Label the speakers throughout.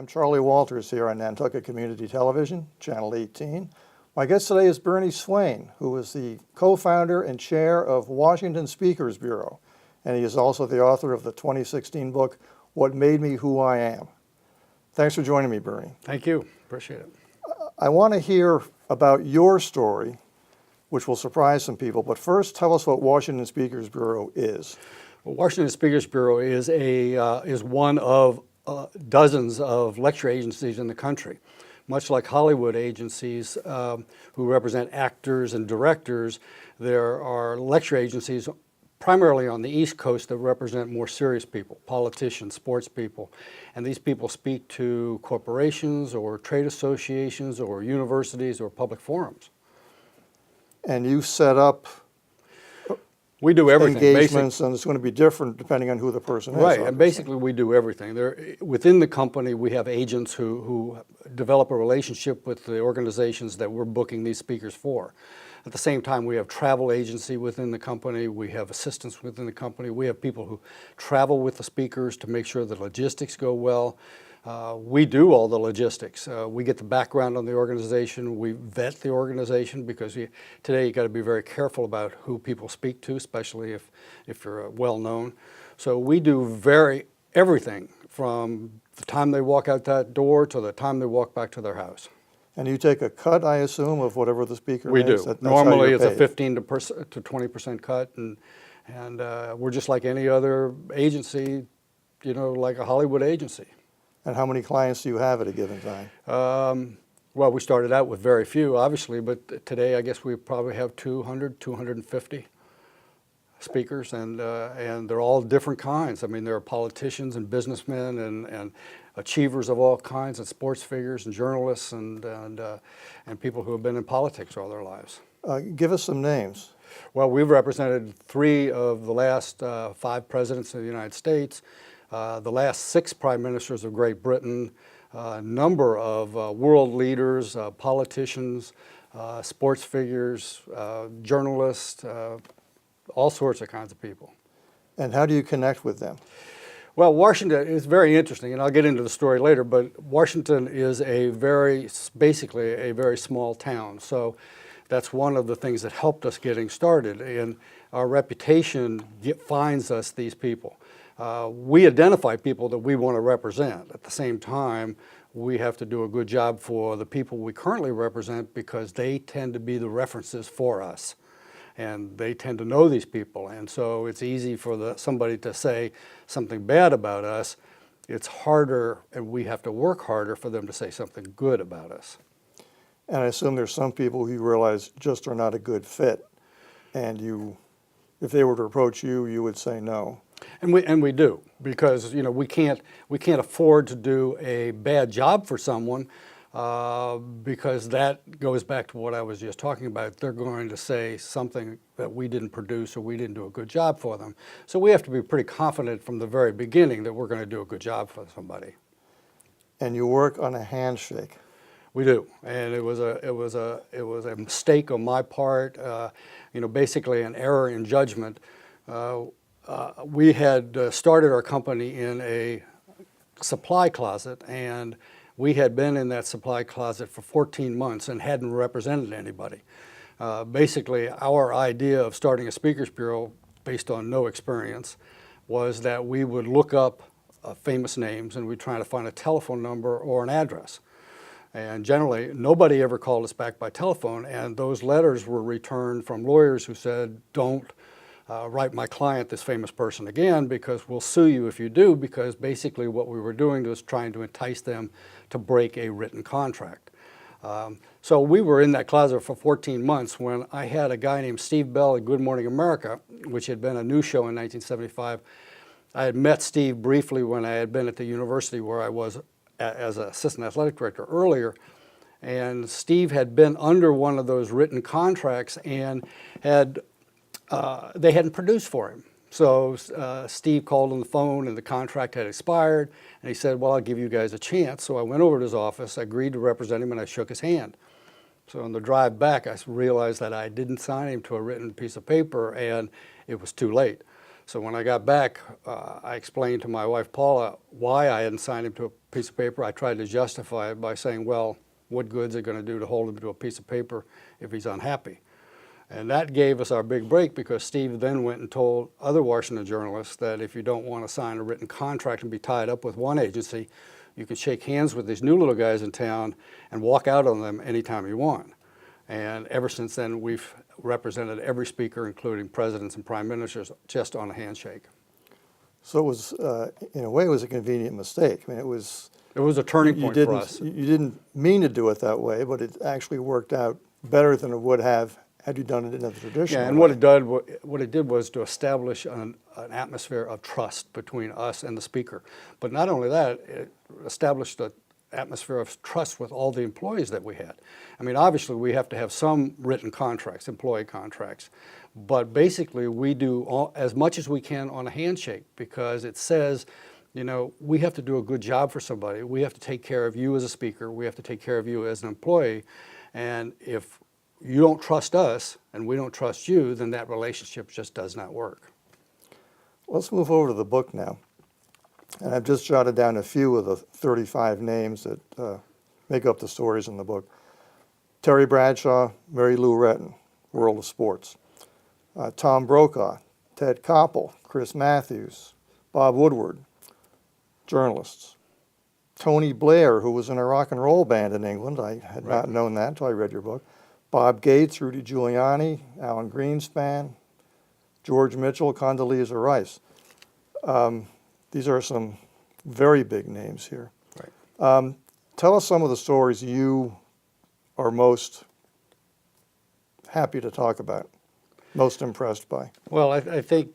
Speaker 1: I'm Charlie Walters here on Nantucket Community Television, Channel 18. My guest today is Bernie Swain, who is the co-founder and chair of Washington Speakers Bureau, and he is also the author of the 2016 book, What Made Me Who I Am. Thanks for joining me, Bernie.
Speaker 2: Thank you. Appreciate it.
Speaker 1: I want to hear about your story, which will surprise some people, but first tell us what Washington Speakers Bureau is.
Speaker 2: Well, Washington Speakers Bureau is one of dozens of lecture agencies in the country. Much like Hollywood agencies who represent actors and directors, there are lecture agencies primarily on the East Coast that represent more serious people, politicians, sports people. And these people speak to corporations or trade associations or universities or public forums.
Speaker 1: And you set up
Speaker 2: we do everything.
Speaker 1: Engagements, and it's going to be different depending on who the person is.
Speaker 2: Right,
Speaker 1: obviously.
Speaker 2: and basically we do everything. Within the company, we have agents who develop a relationship with the organizations that we're booking these speakers for. At the same time, we have travel agency within the company, we have assistants within the company, we have people who travel with the speakers to make sure the logistics go well. We do all the logistics. We get the background on the organization. We vet the organization because today you got to be very careful about who people speak to, especially if you're well known. So we do everything from the time they walk out that door to the time they walk back to their house.
Speaker 1: And you take a cut, I assume, of whatever the speaker
Speaker 2: We
Speaker 1: makes?
Speaker 2: do. Normally it's a 15 to 20% cut, and we're just like any other agency, like a Hollywood agency.
Speaker 1: And how many clients do you have at a given time?
Speaker 2: Well, we started out with very few, obviously, but today I guess we probably have 200, 250 speakers, and they're all different kinds. I mean, there are politicians and businessmen and achievers of all kinds, and sports figures and journalists and people who have been in politics all their lives.
Speaker 1: Give us some names.
Speaker 2: Well, we've represented 3 of the last 5 presidents of the United States, the last 6 prime ministers of Great Britain, a number of world leaders, politicians, sports figures, journalists, all sorts of kinds of people.
Speaker 1: And how do you connect with them?
Speaker 2: Well, Washington is very interesting, and I'll get into the story later, but Washington is basically a very small town. So that's one of the things that helped us getting started, and our reputation finds us these people. We identify people that we want to represent. At the same time, we have to do a good job for the people we currently represent because they tend to be the references for us. And they tend to know these people. And so it's easy for somebody to say something bad about us. It's harder, and we have to work harder for them to say something good about us.
Speaker 1: And I assume there's some people who you realize just are not a good fit. And if they were to approach you, you would say no.
Speaker 2: And we do, because we can't afford to do a bad job for someone because that goes back to what I was just talking about. They're going to say something that we didn't produce or we didn't do a good job for them. So we have to be pretty confident from the very beginning that we're going to do a good job for somebody.
Speaker 1: And you work on a handshake.
Speaker 2: We do, and it was a mistake on my part. Basically an error in judgment. We had started our company in a supply closet, and we had been in that supply closet for 14 months and hadn't represented anybody. Basically, our idea of starting a speakers bureau, based on no experience, was that we would look up famous names and we'd try to find a telephone number or an address. And generally, nobody ever called us back by telephone, and those letters were returned from lawyers who said, don't write my client, this famous person, again, because we'll sue you if you do, because basically what we were doing was trying to entice them to break a written contract. So we were in that closet for 14 months when I had a guy named Steve Bell at Good Morning America, which had been a news show in 1975. I had met Steve briefly when I had been at the university where I was as an assistant athletic director earlier, and Steve had been under one of those written contracts and they hadn't produced for him. So Steve called on the phone and the contract had expired, and he said, well, I'll give you guys a chance. So I went over to his office, I agreed to represent him, and I shook his hand. So on the drive back, I realized that I didn't sign him to a written piece of paper, and it was too late. So when I got back, I explained to my wife Paula why I hadn't signed him to a piece of paper. I tried to justify it by saying, well, what good's it going to do to hold him to a piece of paper if he's unhappy? And that gave us our big break, because Steve then went and told other Washington journalists that if you don't want to sign a written contract and be tied up with one agency, you can shake hands with these new little guys in town and walk out on them anytime you want. And ever since then, we've represented every speaker, including presidents and prime ministers, just on a handshake.
Speaker 1: So it was, in a way, it was a convenient mistake. I mean,
Speaker 2: It was a turning point for us.
Speaker 1: You didn't mean to do it that way, but it actually worked out better than it would have had you done it in a traditional
Speaker 2: Yeah, and
Speaker 1: way.
Speaker 2: what it did was to establish an atmosphere of trust between us and the speaker. But not only that, it established an atmosphere of trust with all the employees that we had. I mean, obviously we have to have some written contracts, employee contracts, but basically we do as much as we can on a handshake, because it says, you know, we have to do a good job for somebody. We have to take care of you as a speaker. We have to take care of you as an employee. And if you don't trust us and we don't trust you, then that relationship just does not work.
Speaker 1: Let's move over to the book now. And I've just jotted down a few of the 35 names that make up the stories in the book. Terry Bradshaw, Mary Lou Retton, World of Sports. Tom Brokaw, Ted Koppel, Chris Matthews, Bob Woodward, journalists. Tony Blair, who was in a rock and roll band in England. I had not known that until I read your book. Bob Gates, Rudy Giuliani, Alan Greenspan, George Mitchell, Condoleezza Rice. These are some very big names here.
Speaker 2: Right.
Speaker 1: Tell us some of the stories you are most happy to talk about, most impressed by.
Speaker 2: Well, I think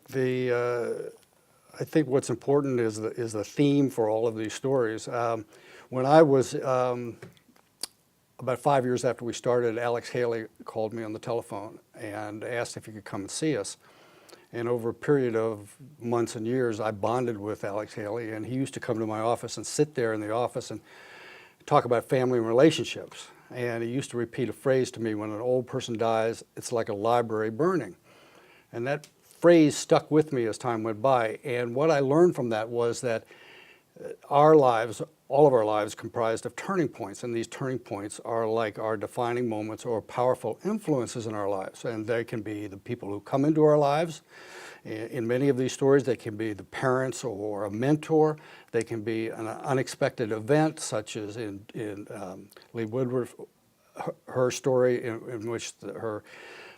Speaker 2: I think what's important is the theme for all of these stories. When I was about 5 years after we started, Alex Haley called me on the telephone and asked if he could come and see us. And over a period of months and years, I bonded with Alex Haley, and he used to come to my office and sit there in the office and talk about family and relationships. And he used to repeat a phrase to me: when an old person dies, it's like a library burning. And that phrase stuck with me as time went by. And what I learned from that was that our lives, all of our lives, comprised of turning points, and these turning points are like our defining moments or powerful influences in our lives. And they can be the people who come into our lives. In many of these stories, they can be the parents or a mentor. They can be an unexpected event, such as in Lee Woodward, her story in which her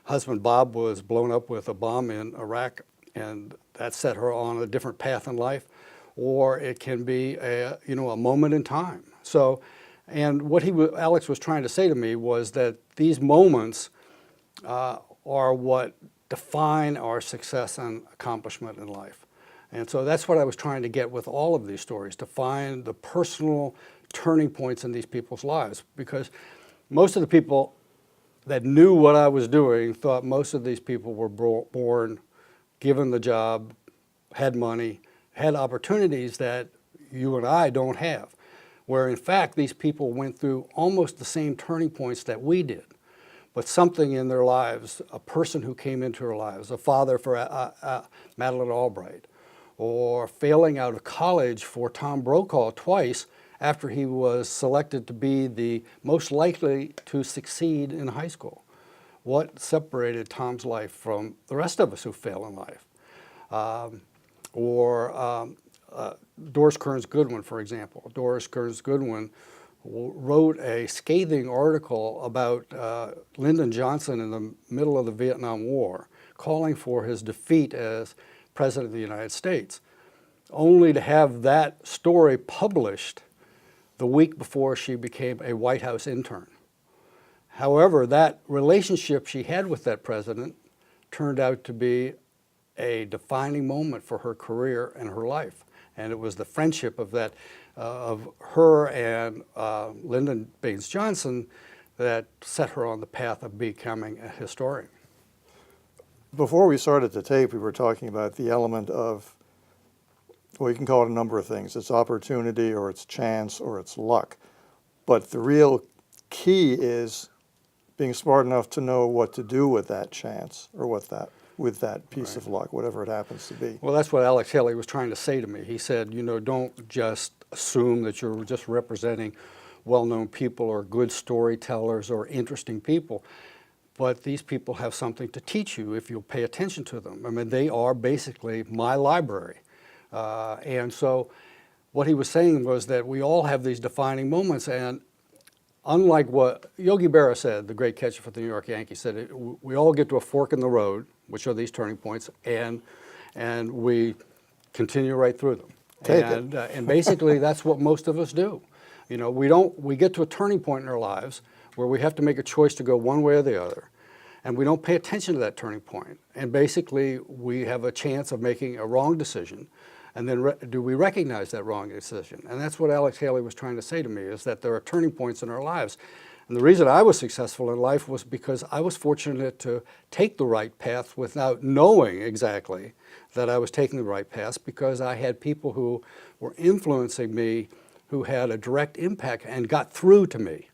Speaker 2: husband Bob was blown up with a bomb in Iraq, and that set her on a different path in life. Or it can be a moment in time. So, and what Alex was trying to say to me was that these moments are what define our success and accomplishment in life. And so that's what I was trying to get with all of these stories, to find the personal turning points in these people's lives. Because most of the people that knew what I was doing thought most of these people were born, given the job, had money, had opportunities that you and I don't have, where in fact these people went through almost the same turning points that we did. But something in their lives, a person who came into their lives, a father for Madeleine Albright, or failing out of college for Tom Brokaw twice after he was selected to be the most likely to succeed in high school. What separated Tom's life from the rest of us who fail in life? Doris Kearns Goodwin, for example. Doris Kearns Goodwin wrote a scathing article about Lyndon Johnson in the middle of the Vietnam War, calling for his defeat as President of the United States, only to have that story published the week before she became a White House intern. However, that relationship she had with that president turned out to be a defining moment for her career and her life. And it was the friendship of that, of her and Lyndon Baines Johnson, that set her on the path of becoming a historian.
Speaker 1: Before we started the tape, we were talking about the element of, well, you can call it a number of things. It's opportunity, or it's chance, or it's luck. But the real key is being smart enough to know what to do with that chance, or with with that piece of luck, whatever it happens to be.
Speaker 2: Well, that's what Alex Haley was trying to say to me. He said, you know, don't just assume that you're just representing well-known people or good storytellers or interesting people, but these people have something to teach you if you'll pay attention to them. I mean, they are basically my library. And so what he was saying was that we all have these defining moments, and unlike what Yogi Berra said, the great catcher for the New York Yankees, said we all get to a fork in the road, which are these turning points, and we continue right through them. And basically that's what most of us do. You know, we get to a turning point in our lives where we have to make a choice to go one way or the other, and we don't pay attention to that turning point. And basically we have a chance of making a wrong decision, and then do we recognize that wrong decision? And that's what Alex Haley was trying to say to me, is that there are turning points in our lives. And the reason I was successful in life was because I was fortunate to take the right path without knowing exactly that I was taking the right path, because I had people who were influencing me who had a direct impact and got through to me.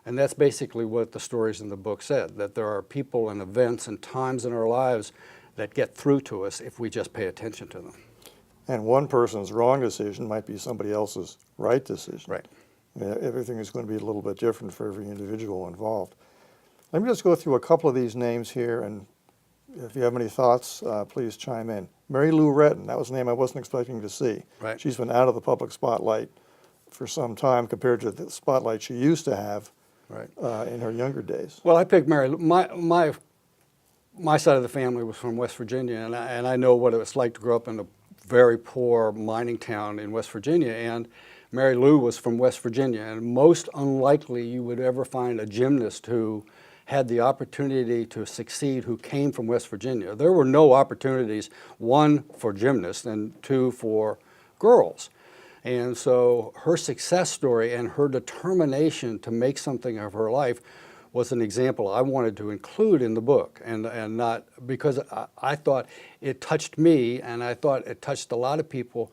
Speaker 2: And that's basically what the stories in the book said, that there are people and events and times in our lives that get through to us if we just pay attention to them.
Speaker 1: And one person's wrong decision might be somebody else's right decision.
Speaker 2: Right.
Speaker 1: I mean, everything is going to be a little bit different for every individual involved. Let me just go through a couple of these names here, and if you have any thoughts, please chime in. Mary Lou Retton, that was a name I wasn't expecting to see.
Speaker 2: Right.
Speaker 1: She's been out of the public spotlight for some time compared to the spotlight she used to have in her younger days.
Speaker 2: Well, I picked Mary Lou. My side of the family was from West Virginia, and I know what it was like to grow up in a very poor mining town in West Virginia. And Mary Lou was from West Virginia, and most unlikely you would ever find a gymnast who had the opportunity to succeed who came from West Virginia. There were no opportunities, one for gymnasts and two for girls. And so her success story and her determination to make something of her life was an example I wanted to include in the book, and not because I thought it touched me, and I thought it touched a lot of people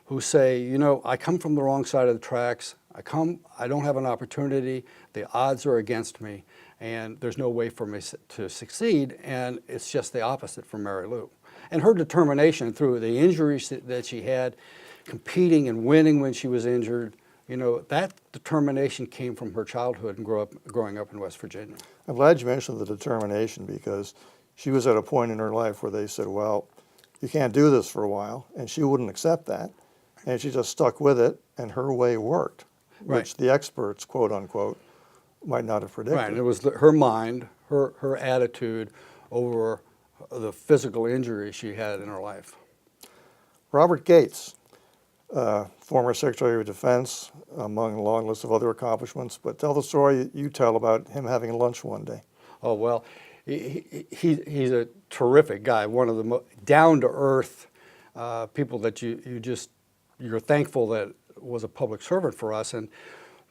Speaker 2: who say, you know, I come from the wrong side of the tracks, I don't have an opportunity, the odds are against me, and there's no way for me to succeed, and it's just the opposite for Mary Lou. And her determination through the injuries that she had, competing and winning when she was injured, you know, that determination came from her childhood and growing up in West Virginia.
Speaker 1: I'm glad you mentioned the determination, because she was at a point in her life where they said, well, you can't do this for a while, and she wouldn't accept that. And she just stuck with it, and her way worked, which the experts, quote unquote, might not have predicted.
Speaker 2: Right, and it was her mind, her attitude over the physical injury she had in her life.
Speaker 1: Robert Gates, former Secretary of Defense, among a long list of other accomplishments, but tell the story you tell about him having lunch one day.
Speaker 2: Oh, well, he's a terrific guy, one of the most down-to-earth people that you're thankful that was a public servant for us. And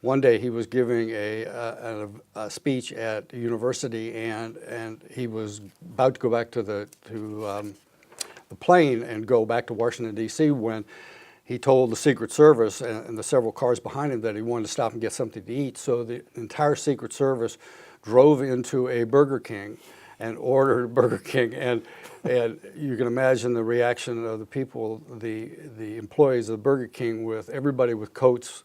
Speaker 2: one day he was giving a speech at a university, and he was about to go back to the plane and go back to Washington, D.C. when he told the Secret Service and the several cars behind him that he wanted to stop and get something to eat. So the entire Secret Service drove into a Burger King and ordered Burger King, and you can imagine the reaction of the people, the employees of Burger King, with everybody with coats.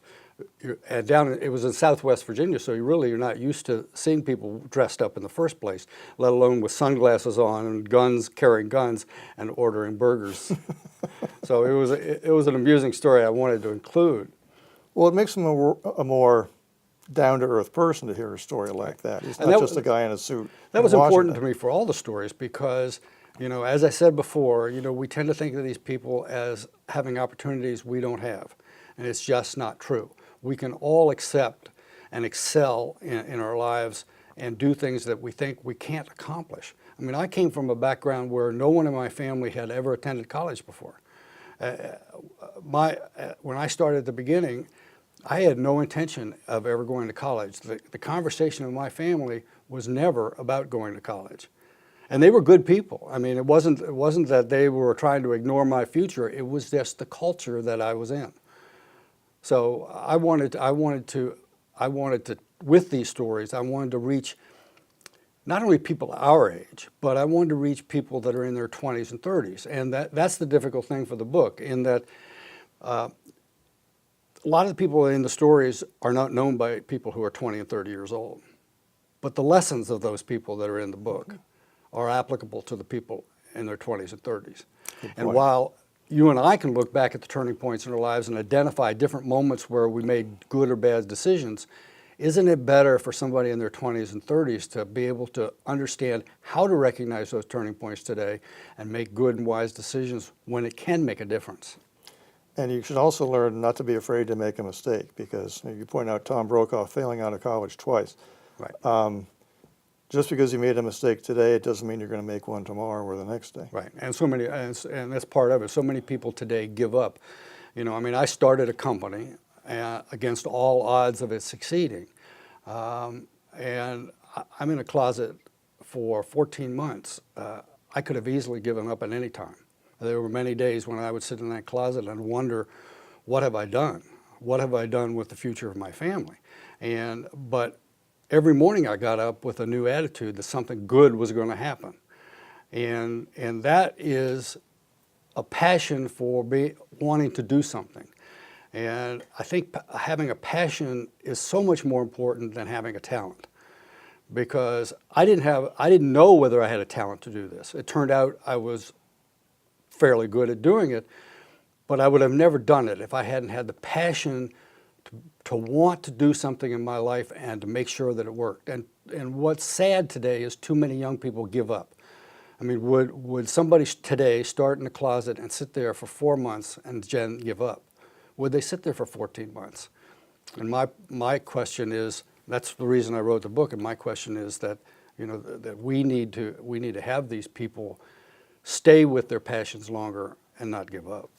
Speaker 2: And it was in Southwest Virginia, so you're not used to seeing people dressed up in the first place, let alone with sunglasses on and carrying guns and ordering burgers. So it was an amusing story I wanted to include.
Speaker 1: Well, it makes him a more down-to-earth person to hear a story like that. He's not just a guy in a suit.
Speaker 2: That was important to me for all the stories, because, you know, as I said before, you know, we tend to think of these people as having opportunities we don't have, and it's just not true. We can all accept and excel in our lives and do things that we think we can't accomplish. I mean, I came from a background where no one in my family had ever attended college before. When I started at the beginning, I had no intention of ever going to college. The conversation in my family was never about going to college. And they were good people. I mean, it wasn't that they were trying to ignore my future. It was just the culture that I was in. So I wanted to, with these stories, I wanted to reach not only people our age, but I wanted to reach people that are in their 20s and 30s. And that's the difficult thing for the book, in that a lot of the people in the stories are not known by people who are 20 and 30 years old. But the lessons of those people that are in the book are applicable to the people in their 20s and 30s. And while you and I can look back at the turning points in our lives and identify different moments where we made good or bad decisions, isn't it better for somebody in their 20s and 30s to be able to understand how to recognize those turning points today and make good and wise decisions when it can make a difference?
Speaker 1: And you should also learn not to be afraid to make a mistake, because you point out Tom Brokaw failing out of college twice.
Speaker 2: Right.
Speaker 1: Just because you made a mistake today, it doesn't mean you're going to make one tomorrow or the next day.
Speaker 2: Right, and so many, and that's part of it. So many people today give up. You know, I mean, I started a company against all odds of it succeeding, and I'm in a closet for 14 months. I could have easily given up at any time. There were many days when I would sit in that closet and wonder, what have I done? What have I done with the future of my family? But every morning I got up with a new attitude that something good was going to happen. And that is a passion for wanting to do something. And I think having a passion is so much more important than having a talent. Because I didn't know whether I had a talent to do this. It turned out I was fairly good at doing it, but I would have never done it if I hadn't had the passion to want to do something in my life and to make sure that it worked. And what's sad today is too many young people give up. I mean, would somebody today start in a closet and sit there for 4 months and then give up? Would they sit there for 14 months? And my question is, that's the reason I wrote the book, and my question is that, you know, that we need to have these people stay with their passions longer and not give up.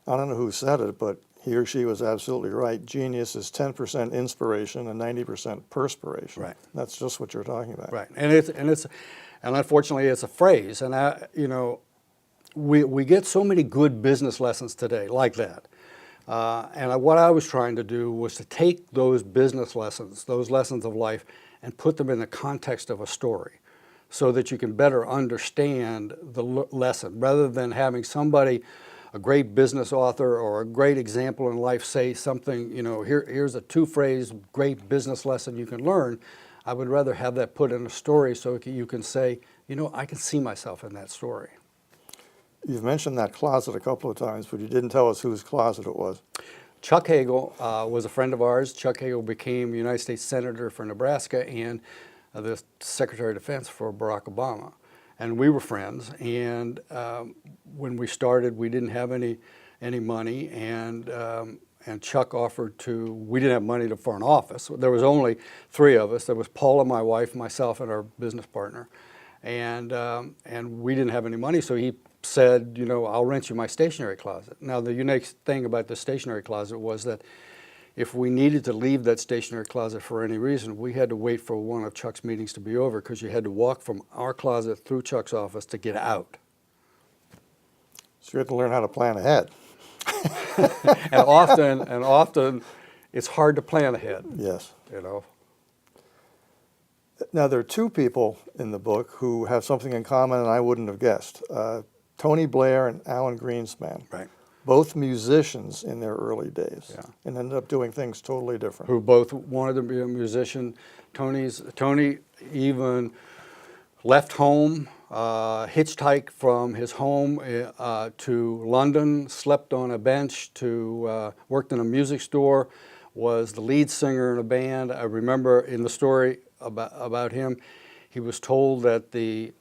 Speaker 1: I don't know who said it, but he or she was absolutely right. Genius is 10% inspiration and 90% perspiration.
Speaker 2: Right.
Speaker 1: That's just what you're talking about.
Speaker 2: Right, and unfortunately it's a phrase, and you know, we get so many good business lessons today like that. What I was trying to do was to take those business lessons, those lessons of life, and put them in the context of a story, so that you can better understand the lesson, rather than having somebody, a great business author or a great example in life, say something, you know, here's a 2-phrase great business lesson you can learn. I would rather have that put in a story so you can say, you know, I can see myself in that story.
Speaker 1: You've mentioned that closet a couple of times, but you didn't tell us whose closet it was.
Speaker 2: Chuck Hagel was a friend of ours. Chuck Hagel became United States Senator for Nebraska and the Secretary of Defense for Barack Obama. And we were friends, and when we started, we didn't have any money, and Chuck offered we didn't have money for an office. There was only 3 of us. There was Paula, my wife, myself, and our business partner, and we didn't have any money, so he said, you know, I'll rent you my stationery closet. Now, the unique thing about the stationery closet was that if we needed to leave that stationery closet for any reason, we had to wait for one of Chuck's meetings to be over, because you had to walk from our closet through Chuck's office to get out.
Speaker 1: So you have to learn how to plan ahead.
Speaker 2: and often it's hard to plan ahead.
Speaker 1: Yes.
Speaker 2: You know.
Speaker 1: Now, there are 2 people in the book who have something in common and I wouldn't have guessed. Tony Blair and Alan Greenspan.
Speaker 2: Right.
Speaker 1: Both musicians in their early days,
Speaker 2: Yeah.
Speaker 1: and ended up doing things totally different.
Speaker 2: Who both wanted to be a musician. Tony even left home, hitchhiked from his home to London, slept on a bench, worked in a music store, was the lead singer in a band. I remember in the story about him, he was told that the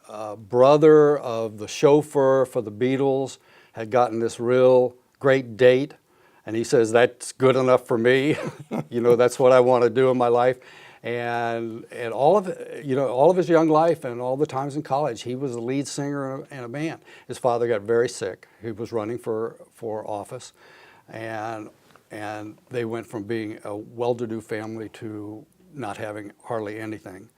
Speaker 2: brother of the chauffeur for the Beatles had gotten this real great date, and he says, that's good enough for me. You know, that's what I want to do in my life. And all of it, you know, all of his young life and all the times in college, he was the lead singer in a band. His father got very sick. He was running for office, and they went from being a well-to-do family to not having hardly anything.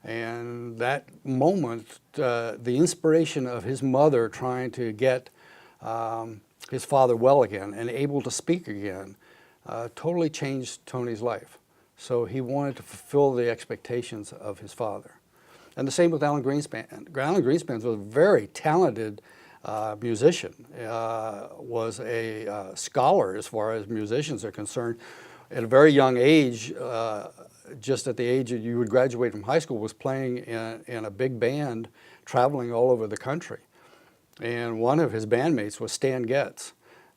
Speaker 2: And that moment, the inspiration of his mother trying to get his father well again and able to speak again, totally changed Tony's life. So he wanted to fulfill the expectations of his father. And the same with Alan Greenspan. Alan Greenspan was a very talented musician, was a scholar as far as musicians are concerned. At a very young age, just at the age that you would graduate from high school, was playing in a big band, traveling all over the country. And one of his bandmates was Stan Getz,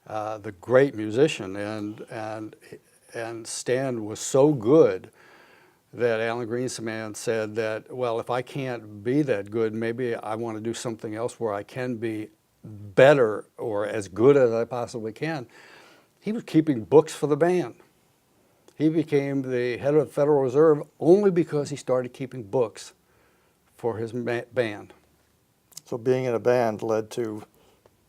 Speaker 2: the great musician, and Stan was so good that Alan Greenspan said that, well, if I can't be that good, maybe I want to do something else where I can be better or as good as I possibly can. He was keeping books for the band. He became the head of the Federal Reserve only because he started keeping books for his band.
Speaker 1: So being in a band led to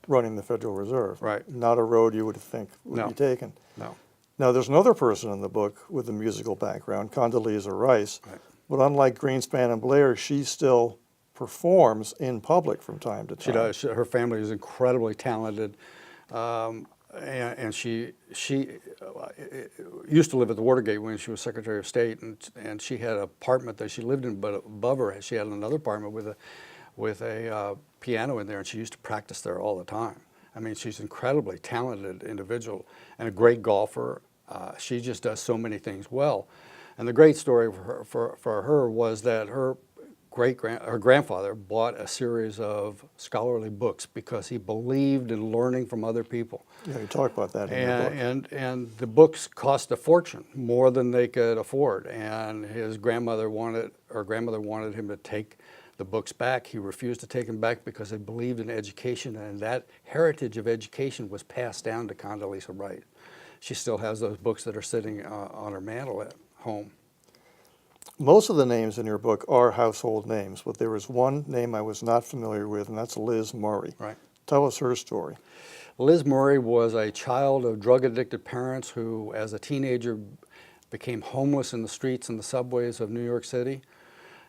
Speaker 1: running the Federal Reserve.
Speaker 2: Right.
Speaker 1: Not a road you would think would
Speaker 2: No.
Speaker 1: be taken.
Speaker 2: No.
Speaker 1: Now, there's another person in the book with a musical background, Condoleezza Rice.
Speaker 2: Right.
Speaker 1: But unlike Greenspan and Blair, she still performs in public from time to time.
Speaker 2: She does. Her family is incredibly talented, and she used to live at the Watergate when she was Secretary of State, and she had an apartment that she lived in, but above her she had another apartment with a piano in there, and she used to practice there all the time. I mean, she's an incredibly talented individual and a great golfer. She just does so many things well. And the great story for her was that her grandfather bought a series of scholarly books because he believed in learning from other people.
Speaker 1: Yeah, you talk about that in your book.
Speaker 2: And the books cost a fortune, more than they could afford. And his grandmother wanted him to take the books back. He refused to take them back because he believed in education, and that heritage of education was passed down to Condoleezza Rice. She still has those books that are sitting on her mantle at home.
Speaker 1: Most of the names in your book are household names, but there was one name I was not familiar with, and that's Liz Murray.
Speaker 2: Right.
Speaker 1: Tell us her story.
Speaker 2: Liz Murray was a child of drug-addicted parents who, as a teenager, became homeless in the streets and the subways of New York City.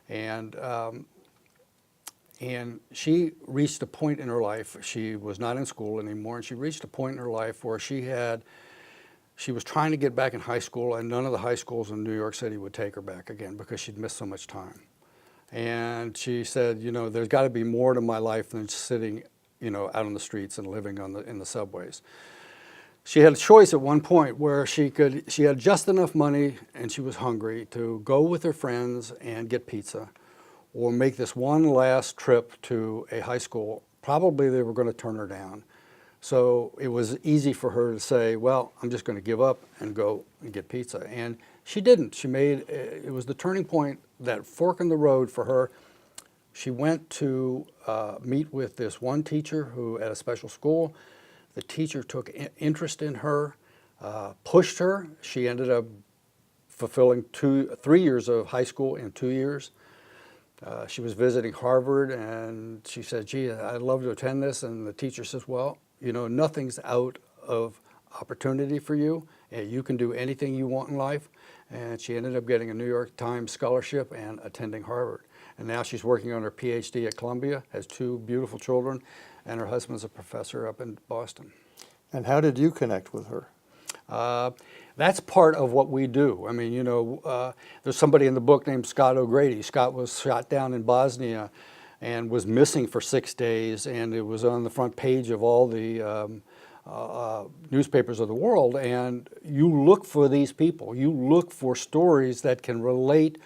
Speaker 2: And she reached a point in her life, she was not in school anymore, and she reached a point in her life where she was trying to get back in high school, and none of the high schools in New York City would take her back again because she'd missed so much time. And she said, you know, there's got to be more to my life than sitting, you know, out on the streets and living in the subways. She had a choice at one point where she had just enough money and she was hungry to go with her friends and get pizza, or make this one last trip to a high school. Probably they were going to turn her down. So it was easy for her to say, well, I'm just going to give up and go and get pizza. And she didn't. It was the turning point, that fork in the road for her. She went to meet with this one teacher who at a special school. The teacher took interest in her, pushed her. She ended up fulfilling 3 years of high school in 2 years. She was visiting Harvard, and she said, gee, I'd love to attend this. And the teacher says, well, you know, nothing's out of opportunity for you. You can do anything you want in life. And she ended up getting a New York Times scholarship and attending Harvard. And now she's working on her PhD at Columbia, has 2 beautiful children, and her husband's a professor up in Boston.
Speaker 1: And how did you connect with her?
Speaker 2: That's part of what we do. I mean, you know, there's somebody in the book named Scott O'Grady. Scott was shot down in Bosnia and was missing for 6 days, and it was on the front page of all the newspapers of the world. And you look for these people. You look for stories that can relate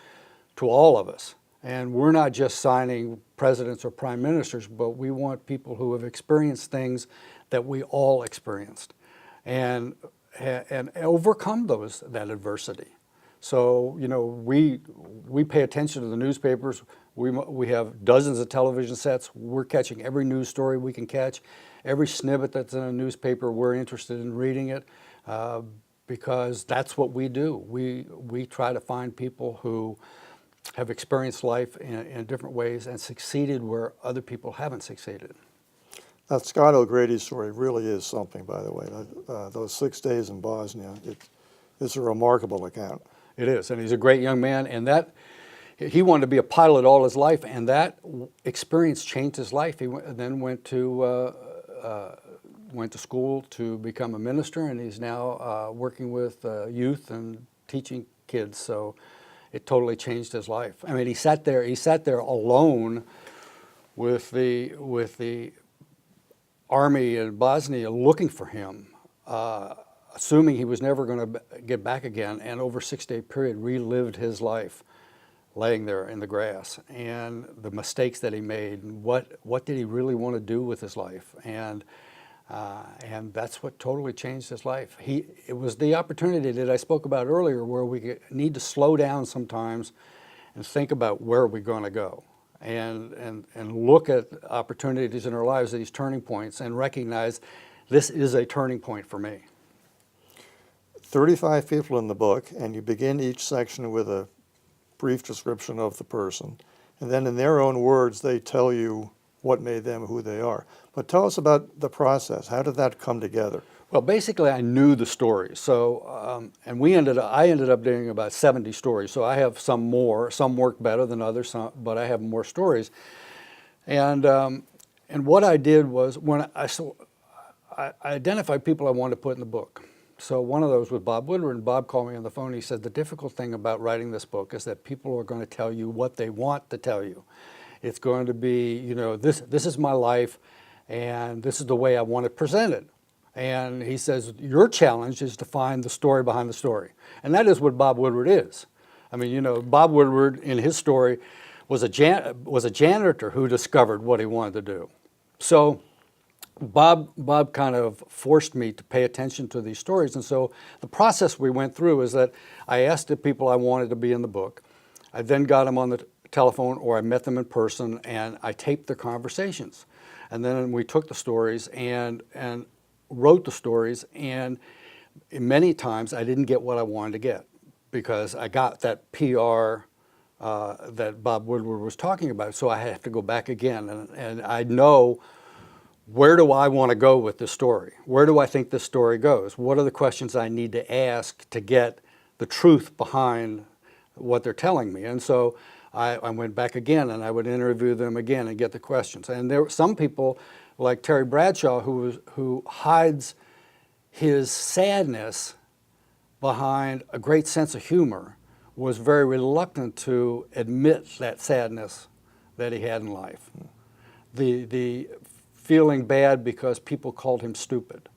Speaker 2: to all of us. And we're not just signing presidents or prime ministers, but we want people who have experienced things that we all experienced, and overcome that adversity. So, you know, we pay attention to the newspapers. We have dozens of television sets. We're catching every news story we can catch. Every snippet that's in a newspaper, we're interested in reading it, because that's what we do. We try to find people who have experienced life in different ways and succeeded where other people haven't succeeded.
Speaker 1: That Scott O'Grady's story really is something, by the way. Those 6 days in Bosnia, it's a remarkable account.
Speaker 2: It is, and he's a great young man, and he wanted to be a pilot all his life, and that experience changed his life. He then went to school to become a minister, and he's now working with youth and teaching kids. So it totally changed his life. I mean, he sat there alone with the army in Bosnia looking for him, assuming he was never going to get back again, and over a 6-day period relived his life laying there in the grass and the mistakes that he made. And what did he really want to do with his life? And that's what totally changed his life. It was the opportunity that I spoke about earlier, where we need to slow down sometimes and think about where we're going to go, and look at opportunities in our lives, these turning points, and recognize this is a turning point for me.
Speaker 1: 35 people in the book, and you begin each section with a brief description of the person, and then in their own words they tell you what made them who they are. But tell us about the process. How did that come together?
Speaker 2: Well, basically, I knew the stories. So, and I ended up doing about 70 stories. So I have some more. Some work better than others, but I have more stories. And what I did was, I identified people I wanted to put in the book. So one of those was Bob Woodward, and Bob called me on the phone. He said, the difficult thing about writing this book is that people are going to tell you what they want to tell you. It's going to be, this is my life, and this is the way I want it presented. And he says, your challenge is to find the story behind the story. And that is what Bob Woodward is. I mean, Bob Woodward in his story was a janitor who discovered what he wanted to do. So Bob kind of forced me to pay attention to these stories. And so the process we went through is that I asked the people I wanted to be in the book. I then got them on the telephone, or I met them in person, and I taped their conversations. And then we took the stories and wrote the stories, and many times I didn't get what I wanted to get, because I got that PR that Bob Woodward was talking about. So I have to go back again, and I know, where do I want to go with this story? Where do I think this story goes? What are the questions I need to ask to get the truth behind what they're telling me? And so I went back again, and I would interview them again and get the questions. And there were some people, like Terry Bradshaw, who hides his sadness behind a great sense of humor, was very reluctant to admit that sadness that he had in life. The feeling bad because people called him stupid.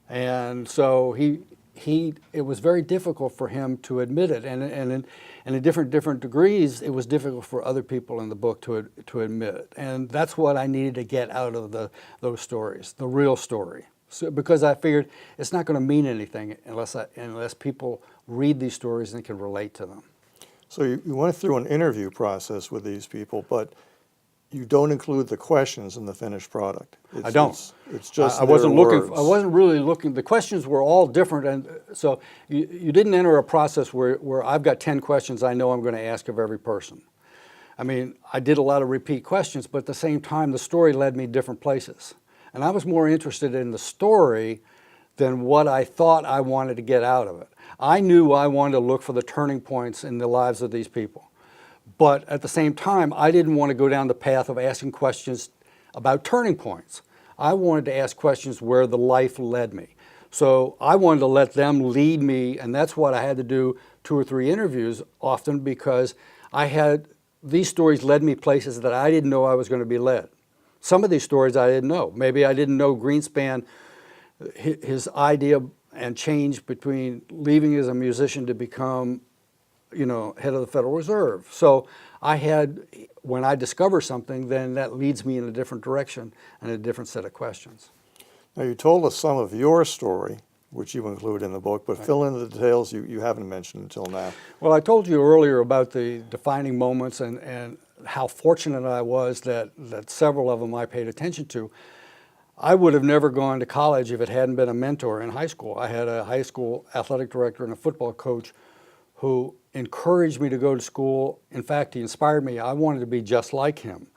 Speaker 2: And so it was very difficult for him to admit it, and in different degrees, it was difficult for other people in the book to admit it. And that's what I needed to get out of those stories, the real story. So, because I figured it's not going to mean anything unless people read these stories and can relate to them.
Speaker 1: So you went through an interview process with these people, but you don't include the questions in the finished product.
Speaker 2: I don't.
Speaker 1: It's just
Speaker 2: I wasn't
Speaker 1: their
Speaker 2: looking.
Speaker 1: words.
Speaker 2: I wasn't really looking. The questions were all different, and so you didn't enter a process where I've got 10 questions I know I'm going to ask of every person. I mean, I did a lot of repeat questions, but at the same time, the story led me different places, and I was more interested in the story than what I thought I wanted to get out of it. I knew I wanted to look for the turning points in the lives of these people. But at the same time, I didn't want to go down the path of asking questions about turning points. I wanted to ask questions where the life led me. So I wanted to let them lead me, and that's what I had to do 2 or 3 interviews often, because these stories led me places that I didn't know I was going to be led. Some of these stories I didn't know. Maybe I didn't know Greenspan, his idea and change between leaving as a musician to become head of the Federal Reserve. So when I discover something, then that leads me in a different direction and a different set of questions.
Speaker 1: Now, you told us some of your story, which you include in the book, but fill in the details you haven't mentioned until now.
Speaker 2: Well, I told you earlier about the defining moments and how fortunate I was that several of them I paid attention to. I would have never gone to college if it hadn't been a mentor in high school. I had a high school athletic director and a football coach who encouraged me to go to school. In fact, he inspired me. I wanted to be just like him.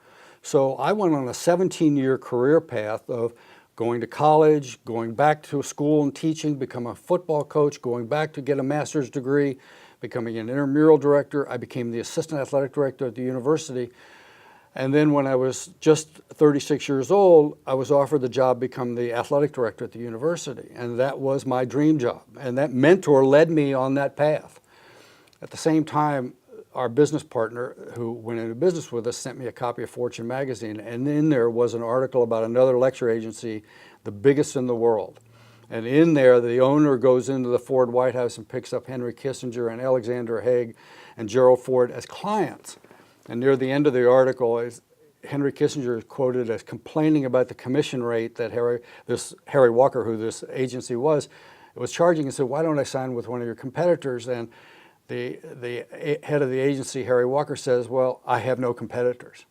Speaker 2: So I went on a 17-year career path of going to college, going back to school and teaching, become a football coach, going back to get a master's degree, becoming an intramural director. I became the assistant athletic director at the university. And then when I was just 36 years old, I was offered the job to become the athletic director at the university. And that was my dream job. And that mentor led me on that path. At the same time, our business partner who went into business with us sent me a copy of Fortune magazine, and in there was an article about another lecture agency, the biggest in the world. And in there, the owner goes into the Ford White House and picks up Henry Kissinger and Alexander Haig and Gerald Ford as clients. And near the end of the article, Henry Kissinger is quoted as complaining about the commission rate that Harry Walker, who this agency was charging, and said, "Why don't I sign with one of your competitors?" And the head of the agency, Harry Walker, says, "Well, I have no competitors."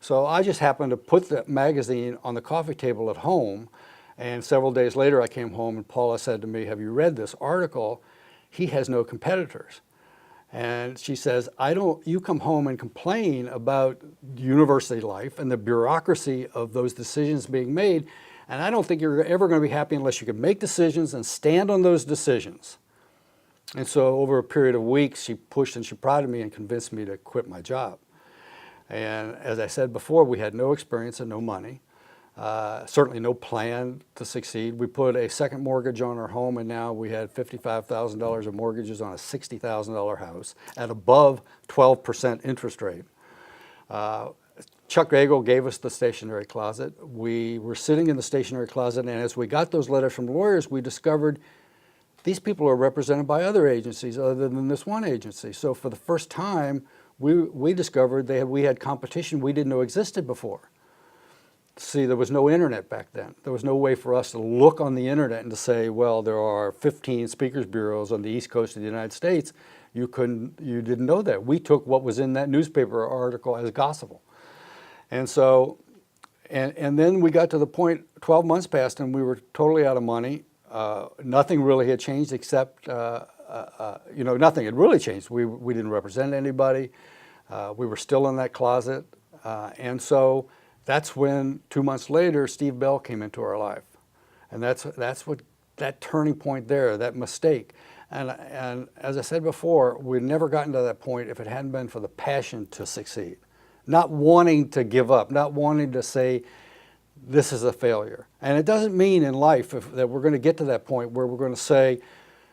Speaker 2: So I just happened to put the magazine on the coffee table at home, and several days later I came home and Paula said to me, "Have you read this article? He has no competitors." And she says, you come home and complain about university life and the bureaucracy of those decisions being made, and I don't think you're ever going to be happy unless you can make decisions and stand on those decisions. And so over a period of weeks, she pushed and she prodded me and convinced me to quit my job. And as I said before, we had no experience and no money, certainly no plan to succeed. We put a second mortgage on our home, and now we had $55,000 of mortgages on a $60,000 house at above 12% interest rate. Chuck Bagel gave us the stationery closet. We were sitting in the stationery closet, and as we got those letters from lawyers, we discovered these people are represented by other agencies other than this one agency. So for the first time, we discovered we had competition we didn't know existed before. See, there was no internet back then. There was no way for us to look on the internet and to say, well, there are 15 speakers bureaus on the East Coast of the United States. You didn't know that. We took what was in that newspaper article as gospel. And so, and then we got to the point, 12 months passed and we were totally out of money. Nothing really had changed except, nothing had really changed. We didn't represent anybody. We were still in that closet. And so that's when 2 months later, Steve Bell came into our life. And that's what, that turning point there, that mistake. And as I said before, we'd never gotten to that point if it hadn't been for the passion to succeed. Not wanting to give up, not wanting to say, this is a failure. And it doesn't mean in life that we're going to get to that point where we're going to say,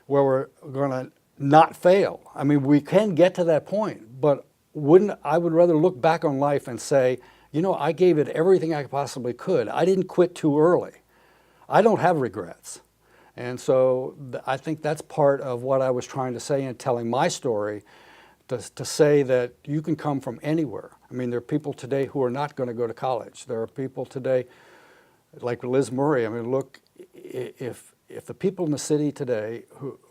Speaker 2: where we're going to not fail. I mean, we can get to that point, but I would rather look back on life and say, I gave it everything I possibly could. I didn't quit too early. I don't have regrets. And so I think that's part of what I was trying to say in telling my story, to say that you can come from anywhere. I mean, there are people today who are not going to go to college. There are people today, like Liz Murray. I mean, look, if the people in the city today,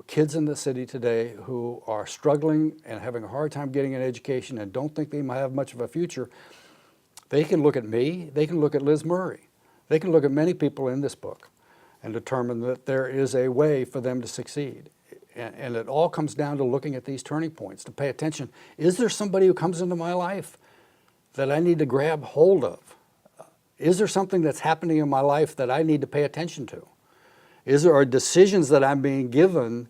Speaker 2: kids in the city today who are struggling and having a hard time getting an education and don't think they might have much of a future, they can look at me, they can look at Liz Murray, they can look at many people in this book and determine that there is a way for them to succeed. And it all comes down to looking at these turning points, to pay attention. Is there somebody who comes into my life that I need to grab hold of? Is there something that's happening in my life that I need to pay attention to? Are decisions that I'm being given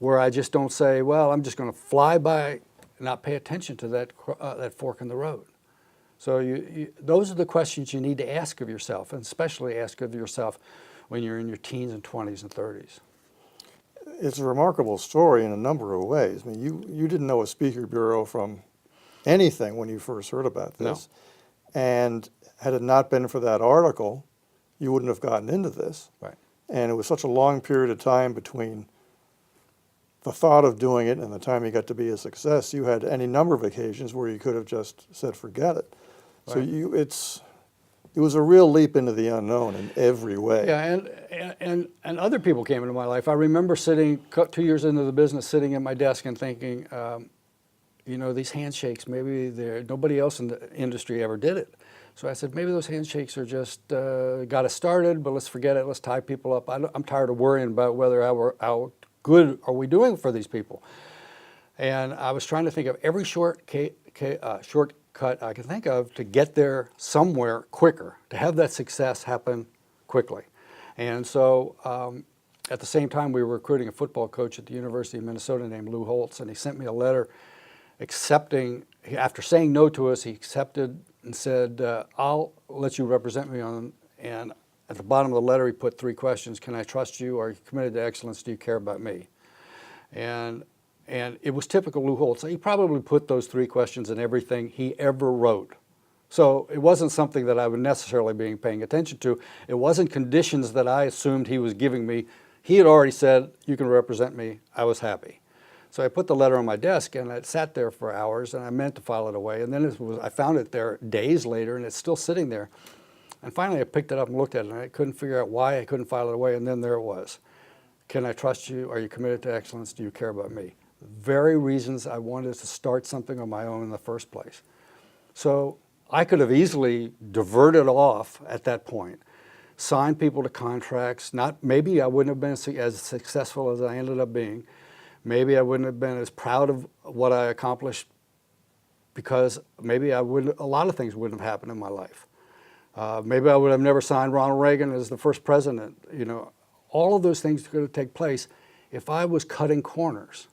Speaker 2: where I just don't say, well, I'm just going to fly by and not pay attention to that fork in the road? So those are the questions you need to ask of yourself, and especially ask of yourself when you're in your teens and 20s and 30s.
Speaker 1: It's a remarkable story in a number of ways. I mean, you didn't know a speaker bureau from anything when you first heard about this. No. And had it not been for that article, you wouldn't have gotten into this.
Speaker 2: Right.
Speaker 1: And it was such a long period of time between the thought of doing it and the time you got to be a success. You had any number of occasions where you could have just said, forget it. Right. So it was a real leap into the unknown in every way.
Speaker 2: Yeah, and other people came into my life. I remember sitting 2 years into the business, sitting at my desk and thinking, these handshakes, maybe nobody else in the industry ever did it. So I said, maybe those handshakes are just got us started, but let's forget it. Let's tie people up. I'm tired of worrying about how good are we doing for these people. And I was trying to think of every shortcut I could think of to get there somewhere quicker, to have that success happen quickly. And so at the same time, we were recruiting a football coach at the University of Minnesota named Lou Holtz, and he sent me a letter accepting, after saying no to us, he accepted and said, I'll let you represent me on, and at the bottom of the letter he put 3 questions. Can I trust you? Are you committed to excellence? Do you care about me? And And it was typical Lou Holtz. He probably put those 3 questions in everything he ever wrote. So it wasn't something that I would necessarily be paying attention to. It wasn't conditions that I assumed he was giving me. He had already said, you can represent me. I was happy. So I put the letter on my desk, and it sat there for hours, and I meant to file it away. And then I found it there days later, and it's still sitting there. And finally I picked it up and looked at it, and I couldn't figure out why I couldn't file it away. And then there it was. Can I trust you? Are you committed to excellence? Do you care about me? Very reasons I wanted to start something on my own in the first place. So I could have easily diverted off at that point, signed people to contracts. Maybe I wouldn't have been as successful as I ended up being. Maybe I wouldn't have been as proud of what I accomplished, because maybe a lot of things wouldn't have happened in my life. Maybe I would have never signed Ronald Reagan as the first president. You know, all of those things could have taken place if I was cutting corners.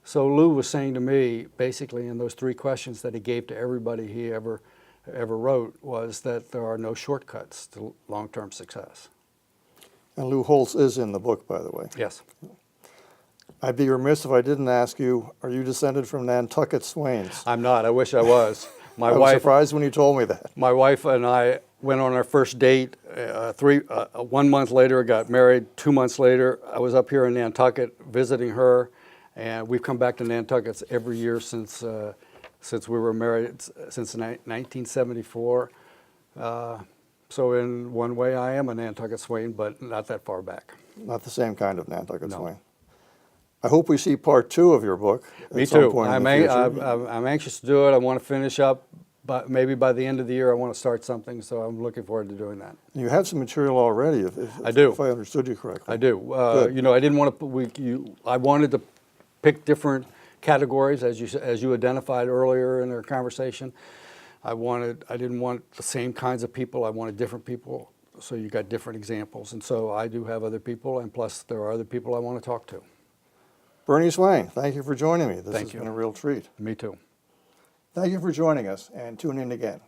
Speaker 2: So Lou was saying to me, basically in those 3 questions that he gave to everybody he ever wrote, was that there are no shortcuts to long-term success.
Speaker 1: And Lou Holtz is in the book, by the way.
Speaker 2: Yes.
Speaker 1: I'd be remiss if I didn't ask you, are you descended from Nantucket Swains?
Speaker 2: I'm not. I wish I was.
Speaker 1: I was surprised when you told me that.
Speaker 2: My wife and I went on our first date. 1 month later, got married. 2 months later, I was up here in Nantucket visiting her, and we've come back to Nantucket every year since we were married, since 1974. So in one way, I am a Nantucket Swain, but not that far back.
Speaker 1: Not the same kind of Nantucket
Speaker 2: No.
Speaker 1: Swain. I hope we see part 2 of your book
Speaker 2: Me
Speaker 1: at some
Speaker 2: too.
Speaker 1: point in the future.
Speaker 2: I'm anxious to do it. I want to finish up, but maybe by the end of the year I want to start something, so I'm looking forward to doing that.
Speaker 1: You have some material already,
Speaker 2: I do.
Speaker 1: if I understood you correctly.
Speaker 2: I do.
Speaker 1: Good.
Speaker 2: You know, I didn't want to. I wanted to pick different categories, as you identified earlier in our conversation. I didn't want the same kinds of people. I wanted different people. So you got different examples, and so I do have other people, and plus there are other people I want to talk to.
Speaker 1: Bernie Swain, thank you for joining me. This
Speaker 2: Thank
Speaker 1: has
Speaker 2: you.
Speaker 1: been a real treat.
Speaker 2: Me too.
Speaker 1: Thank you for joining us, and tune in again.